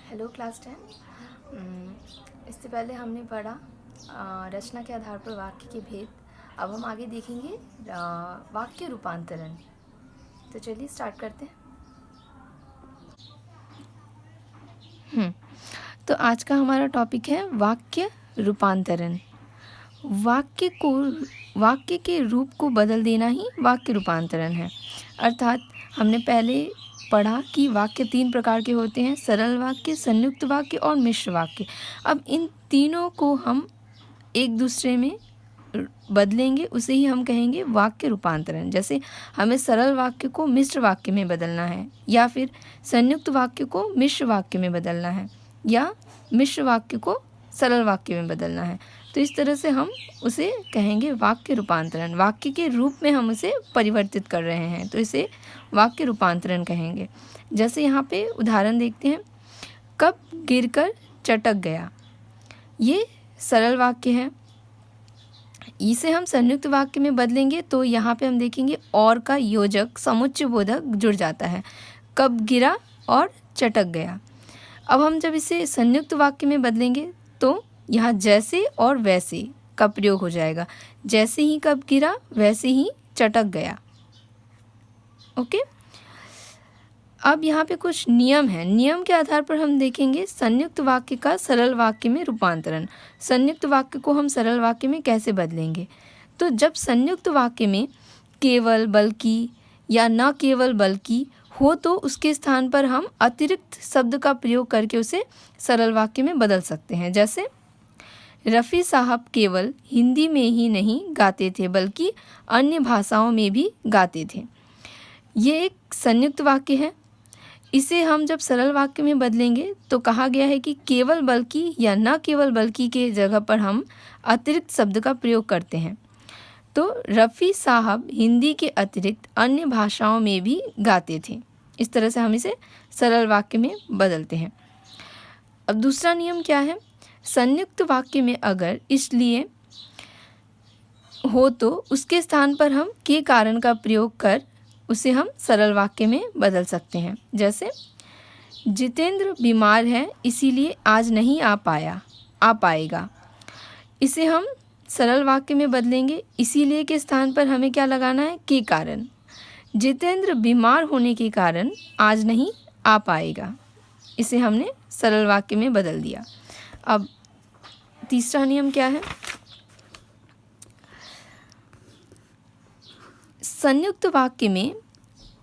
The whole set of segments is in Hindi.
Hello class 10। इससे पहले हमने पढ़ा रचना के आधार पर वाक्य के भेद। अब हम आगे देखेंगे वाक्य रूपांतरण। तो चलिए स्टार्ट करते हैं। तो आज का हमारा टॉपिक है वाक्य रूपांतरण। वाक्य के रूप को बदल देना ही वाक्य रूपांतरण है। अर्थात हमने पहले पढ़ा कि वाक्य 3 प्रकार के होते हैं: सरल वाक्य, संयुक्त वाक्य और मिश्र वाक्य। अब इन तीनों को हम एक दूसरे में बदलेंगे, उसे ही हम कहेंगे वाक्य रूपांतरण। जैसे हमें सरल वाक्य को मिश्र वाक्य में बदलना है, या फिर संयुक्त वाक्य को मिश्र वाक्य में बदलना है, या मिश्र वाक्य को सरल वाक्य में बदलना है। तो इस तरह से हम उसे कहेंगे वाक्य रूपांतरण। वाक्य के रूप में हम उसे परिवर्तित कर रहे हैं, तो इसे वाक्य रूपांतरण कहेंगे। जैसे यहाँ पे उदाहरण देखते हैं, कप गिरकर चटक गया। ये सरल वाक्य है। इसे हम संयुक्त वाक्य में बदलेंगे तो यहाँ पे हम देखेंगे और का योजक समुच्चय बोधक जुड़ जाता है। कप गिरा और चटक गया। अब हम जब इसे संयुक्त वाक्य में बदलेंगे तो यहाँ जैसे और वैसे का प्रयोग हो जाएगा। जैसे ही कप गिरा वैसे ही चटक गया। ओके। अब यहाँ पे कुछ नियम है। नियम के आधार पर हम देखेंगे संयुक्त वाक्य का सरल वाक्य में रूपांतरण। संयुक्त वाक्य को हम सरल वाक्य में कैसे बदलेंगे? तो जब संयुक्त वाक्य में केवल, बल्कि या न केवल बल्कि हो तो उसके स्थान पर हम अतिरिक्त शब्द का प्रयोग करके उसे सरल वाक्य में बदल सकते हैं। जैसे रफ़ी साहब केवल हिंदी में ही नहीं गाते थे बल्कि अन्य भाषाओं में भी गाते थे। ये एक संयुक्त वाक्य है। इसे हम जब सरल वाक्य में बदलेंगे तो कहा गया है कि केवल बल्कि या न केवल बल्कि के जगह पर हम अतिरिक्त शब्द का प्रयोग करते हैं। तो रफ़ी साहब हिंदी के अतिरिक्त अन्य भाषाओं में भी गाते थे। इस तरह से हम इसे सरल वाक्य में बदलते हैं। अब दूसरा नियम क्या है? संयुक्त वाक्य में अगर इसलिए हो तो उसके स्थान पर हम के कारण का प्रयोग कर उसे हम सरल वाक्य में बदल सकते हैं। जैसे जितेंद्र बीमार है इसीलिए आज नहीं आ पाएगा। इसे हम सरल वाक्य में बदलेंगे। इसीलिए के स्थान पर हमें क्या लगाना है? के कारण। जितेंद्र बीमार होने के कारण आज नहीं आ पाएगा। इसे हमने सरल वाक्य में बदल दिया। अब तीसरा नियम क्या है? संयुक्त वाक्य में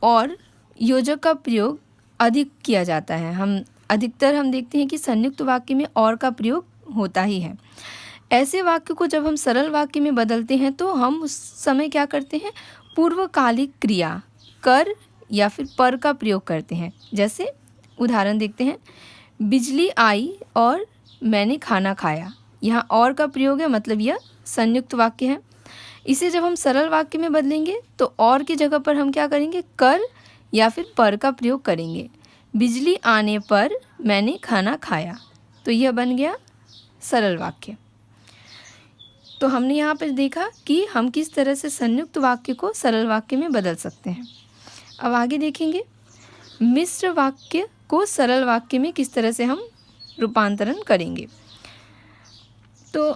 और योजक का प्रयोग अधिक किया जाता है। अधिकतर हम देखते हैं कि संयुक्त वाक्य में और का प्रयोग होता ही है। ऐसे वाक्य को जब हम सरल वाक्य में बदलते हैं तो हम उस समय क्या करते हैं? पूर्वकालिक क्रिया कर या फिर पर का प्रयोग करते हैं। जैसे उदाहरण देखते हैं, बिजली आई और मैंने खाना खाया। यहाँ और का प्रयोग है, मतलब यह संयुक्त वाक्य है। इसे जब हम सरल वाक्य में बदलेंगे तो और की जगह पर हम क्या करेंगे? कर या फिर पर का प्रयोग करेंगे। बिजली आने पर मैंने खाना खाया। तो यह बन गया सरल वाक्य। तो हमने यहाँ पर देखा कि हम किस तरह से संयुक्त वाक्य को सरल वाक्य में बदल सकते हैं। अब आगे देखेंगे मिश्र वाक्य को सरल वाक्य में किस तरह से हम रूपांतरण करेंगे। तो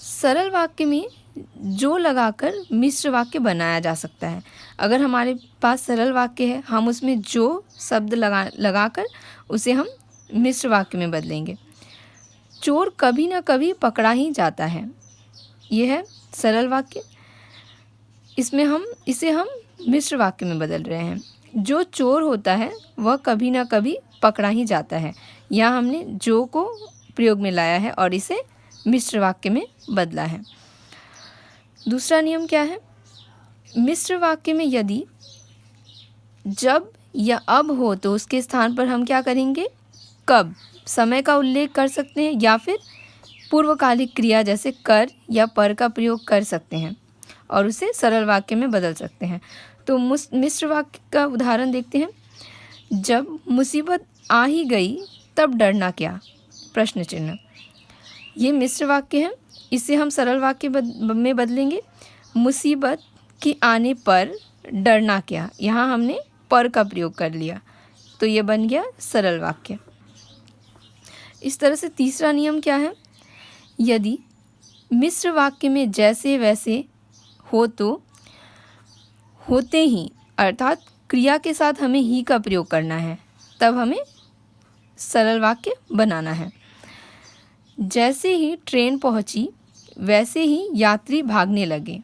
सरल वाक्य में जो लगाकर मिश्र वाक्य बनाया जा सकता है। अगर हमारे पास सरल वाक्य है, हम उसमें जो शब्द लगाकर उसे हम मिश्र वाक्य में बदलेंगे। चोर कभी ना कभी पकड़ा ही जाता है। यह है सरल वाक्य। इसे हम मिश्र वाक्य में बदल रहे हैं। जो चोर होता है वह कभी ना कभी पकड़ा ही जाता है। यहाँ हमने जो को प्रयोग में लाया है और इसे मिश्र वाक्य में बदला है। दूसरा नियम क्या है? मिश्र वाक्य में यदि जब या अब हो तो उसके स्थान पर हम क्या करेंगे? कब, समय का उल्लेख कर सकते हैं या फिर पूर्वकालिक क्रिया जैसे कर या पर का प्रयोग कर सकते हैं और उसे सरल वाक्य में बदल सकते हैं। तो मिश्र वाक्य का उदाहरण देखते हैं, जब मुसीबत आ ही गई तब डरना क्या? प्रश्न चिन्ह। ये मिश्र वाक्य है। इसे हम सरल वाक्य में बदलेंगे। मुसीबत के आने पर डरना क्या? यहाँ हमने पर का प्रयोग कर लिया। तो ये बन गया सरल वाक्य। इस तरह से तीसरा नियम क्या है, यदि मिश्र वाक्य में जैसे वैसे हो तो होते ही अर्थात क्रिया के साथ हमें ही का प्रयोग करना है, तब हमें सरल वाक्य बनाना है। जैसे ही ट्रेन पहुंची वैसे ही यात्री भागने लगे।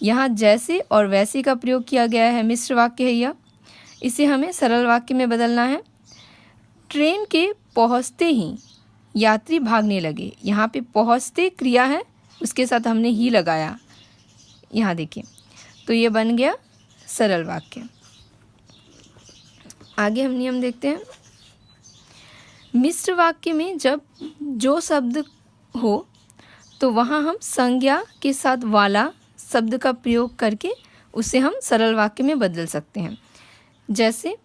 यहाँ जैसे और वैसे का प्रयोग किया गया है, मिश्र वाक्य है यह। इसे हमें सरल वाक्य में बदलना है। ट्रेन के पहुँचते ही यात्री भागने लगे। यहाँ पे पहुँचते क्रिया है, उसके साथ हमने ही लगाया, यहाँ देखिए, तो ये बन गया सरल वाक्य। आगे हम नियम देखते हैं। मिश्र वाक्य में जब जो शब्द हो तो वहाँ हम संज्ञा के साथ वाला शब्द का प्रयोग करके उसे हम सरल वाक्य में बदल सकते हैं। जैसे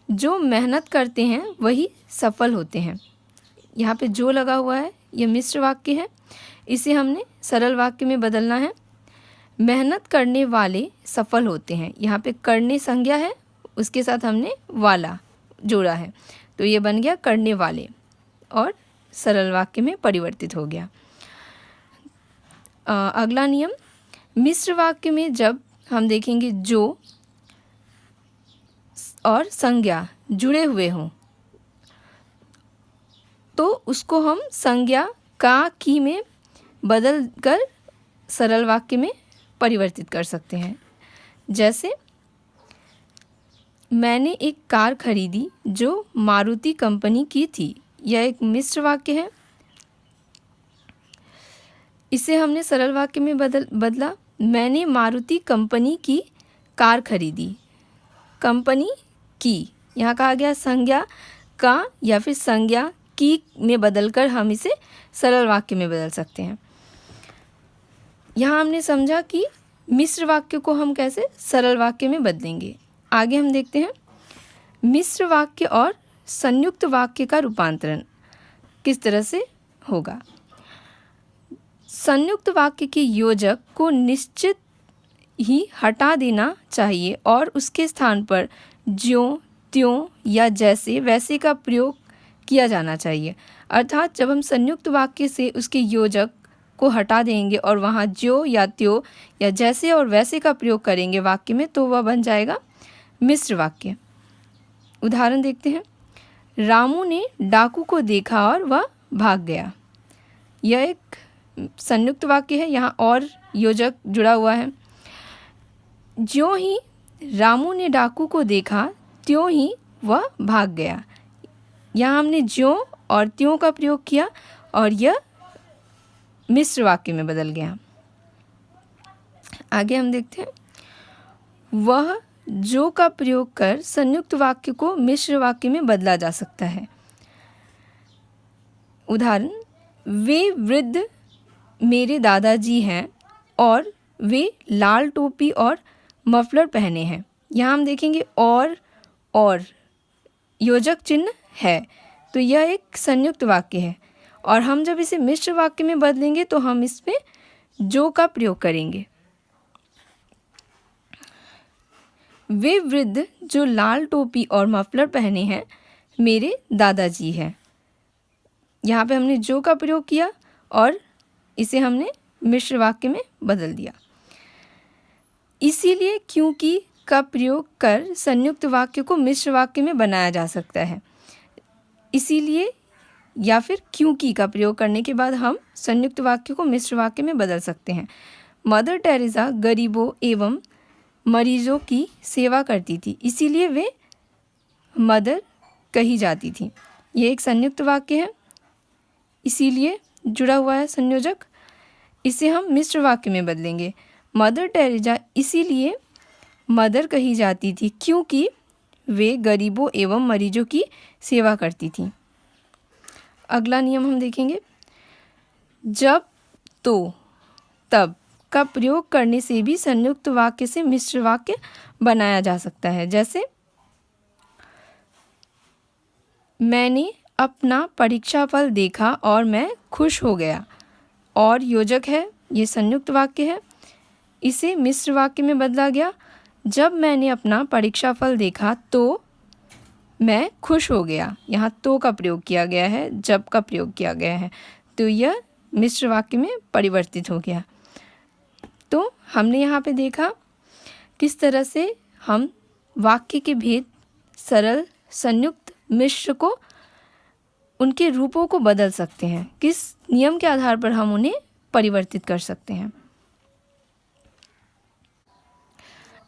जो मेहनत करते हैं वही सफल होते हैं। यहाँ पे जो लगा हुआ है ये मिश्र वाक्य है, इसे हमने सरल वाक्य में बदलना है। मेहनत करने वाले सफल होते हैं। यहाँ पे करने संज्ञा है, उसके साथ हमने वाला जोड़ा है, तो ये बन गया करने वाले और सरल वाक्य में परिवर्तित हो गया। अगला नियम, मिश्र वाक्य में जब हम देखेंगे जो और संज्ञा जुड़े हुए हों तो उसको हम संज्ञा का की में बदल कर सरल वाक्य में परिवर्तित कर सकते हैं। जैसे मैंने एक कार खरीदी जो मारुति कंपनी की थी। यह एक मिश्र वाक्य है, इसे हमने सरल वाक्य में बदला। मैंने मारुति कंपनी की कार खरीदी। कंपनी की, यहाँ कहा गया संज्ञा का या फिर संज्ञा की में बदलकर हम इसे सरल वाक्य में बदल सकते हैं। यहाँ हमने समझा कि मिश्र वाक्य को हम कैसे सरल वाक्य में बदलेंगे। आगे हम देखते हैं मिश्र वाक्य और संयुक्त वाक्य का रूपांतरण किस तरह से होगा। संयुक्त वाक्य के योजक को निश्चित ही हटा देना चाहिए और उसके स्थान पर ज्यों त्यों या जैसे वैसे का प्रयोग किया जाना चाहिए। अर्थात जब हम संयुक्त वाक्य से उसके योजक को हटा देंगे और वहाँ ज्यों या त्यों या जैसे और वैसे का प्रयोग करेंगे वाक्य में, तो वह बन जाएगा मिश्र वाक्य। उदाहरण देखते हैं। रामू ने डाकू को देखा और वह भाग गया। यह एक संयुक्त वाक्य है, यहाँ और योजक जुड़ा हुआ है। ज्यों ही रामू ने डाकू को देखा त्यों ही वह भाग गया। यहाँ हमने ज्यों और त्यों का प्रयोग किया और यह मिश्र वाक्य में बदल गया। आगे हम देखते हैं वह जो का प्रयोग कर संयुक्त वाक्य को मिश्र वाक्य में बदला जा सकता है। उदाहरण, वे वृद्ध मेरे दादाजी हैं और वे लाल टोपी और मफलर पहने हैं। यहाँ हम देखेंगे और योजक चिन्ह है, तो यह एक संयुक्त वाक्य है और हम जब इसे मिश्र वाक्य में बदलेंगे तो हम इसमें जो का प्रयोग करेंगे। वे वृद्ध जो लाल टोपी और मफलर पहने हैं मेरे दादाजी हैं। यहाँ पे हमने जो का प्रयोग किया और इसे हमने मिश्र वाक्य में बदल दिया। इसीलिए क्योंकि का प्रयोग कर संयुक्त वाक्य को मिश्र वाक्य में बनाया जा सकता है। इसीलिए या फिर क्योंकि का प्रयोग करने के बाद हम संयुक्त वाक्य को मिश्र वाक्य में बदल सकते हैं। मदर टेरेसा गरीबों एवं मरीजों की सेवा करती थी, इसीलिए वे मदर कही जाती थी। ये एक संयुक्त वाक्य है, इसीलिए जुड़ा हुआ है संयोजक। इसे हम मिश्र वाक्य में बदलेंगे। मदर टेरेसा इसीलिए मदर कही जाती थी क्योंकि वे गरीबों एवं मरीजों की सेवा करती थी। अगला नियम हम देखेंगे। जब, तो, तब का प्रयोग करने से भी संयुक्त वाक्य से मिश्र वाक्य बनाया जा सकता है। जैसे मैंने अपना परीक्षा फल देखा और मैं खुश हो गया। और योजक है, ये संयुक्त वाक्य है, इसे मिश्र वाक्य में बदला गया। जब मैंने अपना परीक्षा फल देखा तो मैं खुश हो गया, यहाँ तो का प्रयोग किया गया है, जब का प्रयोग किया गया है, तो यह मिश्र वाक्य में परिवर्तित हो गया। तो हमने यहाँ पे देखा किस तरह से हम वाक्य के भेद सरल, संयुक्त, मिश्र को उनके रूपों को बदल सकते हैं, किस नियम के आधार पर हम उन्हें परिवर्तित कर सकते हैं।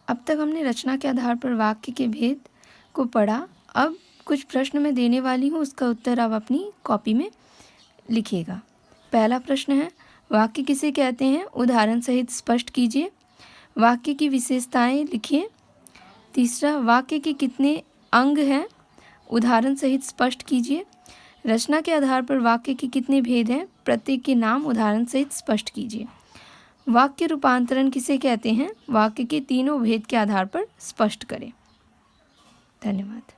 अब तक हमने रचना के आधार पर वाक्य के भेद को पढ़ा। अब कुछ प्रश्न मैं देने वाली हूँ, उसका उत्तर आप अपनी कॉपी में लिखिएगा। पहला प्रश्न है, वाक्य किसे कहते हैं, उदाहरण सहित स्पष्ट कीजिए। वाक्य की विशेषताएं लिखिए। तीसरा, वाक्य के कितने अंग हैं, उदाहरण सहित स्पष्ट कीजिए। रचना के आधार पर वाक्य के कितने भेद हैं, प्रत्येक के नाम उदाहरण सहित स्पष्ट कीजिए। वाक्य रूपांतरण किसे कहते हैं, वाक्य के तीनों भेद के आधार पर स्पष्ट करें। धन्यवाद।